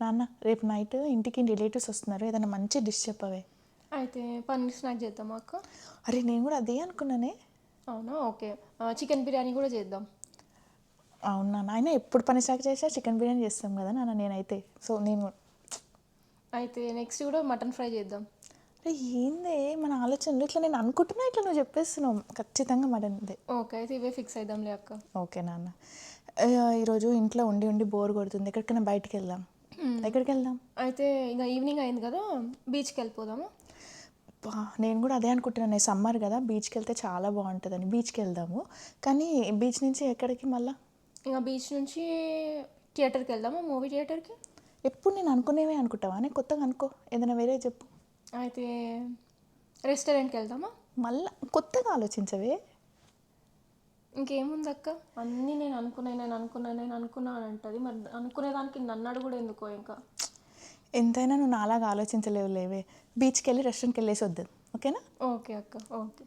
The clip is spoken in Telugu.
నాన్న రేపు నైట్ ఇంటికి రిలేటివ్స్ వస్తున్నారు, ఏదైనా మంచి డిష్ చెప్పవే. అయితే పన్నీర్ స్నాక్ చేద్దామా అక్క? అరే నేను కూడా అదే అనుకున్నానే. అవునా, ఓకే. చికెన్ బిర్యానీ కూడా చేద్దాం. అవును నాన్న, అయినా ఎప్పుడు పని స్టార్ట్ చేసా చికెన్ బిర్యానీ చేస్తాం కదా నాన్న నేనైతే. సో నేను అయితే నెక్స్ట్ కూడా మటన్ ఫ్రై చేద్దాం. అరే ఏందే మన ఆలోచనలు, ఇట్లా నేను అనుకుంటున్నా ఇట్లా నువ్వు చెప్పేస్తున్నావు. ఖచ్చితంగా మటన్దే. ఓకే, అయితే ఇవే ఫిక్స్ అయిదాంలే అక్క. ఓకే నాన్న. ఈరోజు ఇంట్లో ఉండి ఉండి బోర్ కొడుతుంది, ఎక్కడికైనా బయటికి వెళ్దాం. ఎక్కడికి వెళ్దాం? అయితే ఇంకా ఈవినింగ్ అయింది కదా, బీచ్కి వెళ్ళిపోదాము. నేను కూడా అదే అనుకుంటున్నాను, సమ్మర్ కదా బీచ్కి వెళ్తే చాలా బాగుంటుందని. బీచ్కి వెళ్దాము, కానీ బీచ్ నుంచి ఎక్కడికి మళ్ళా? ఇంకా బీచ్ నుంచి థియేటర్కి వెళ్దాము, మూవీ థియేటర్కి. ఎప్పుడు నేను అనుకునేవే అనుకుంటావా? నేను కొత్తగా అనుకో, ఏదైనా వేరే చెప్పు. అయితే రెస్టారెంట్కి వెళ్దామా? మళ్ళా కొత్తగా ఆలోచించవే. ఇంకేముంది అక్క, అన్నీ నేను అనుకున్నాను అంటది. మరి అనుకునేదానికి నన్ను అడుగుడు ఎందుకో ఇంకా. ఎంతైనా నువ్వు నాలాగా ఆలోచించలేవు లేవే. బీచ్కి వెళ్ళి రెస్టారెంట్కి వెళ్ళేసి వద్దాం, ఓకేనా? ఓకే అక్క, ఓకే.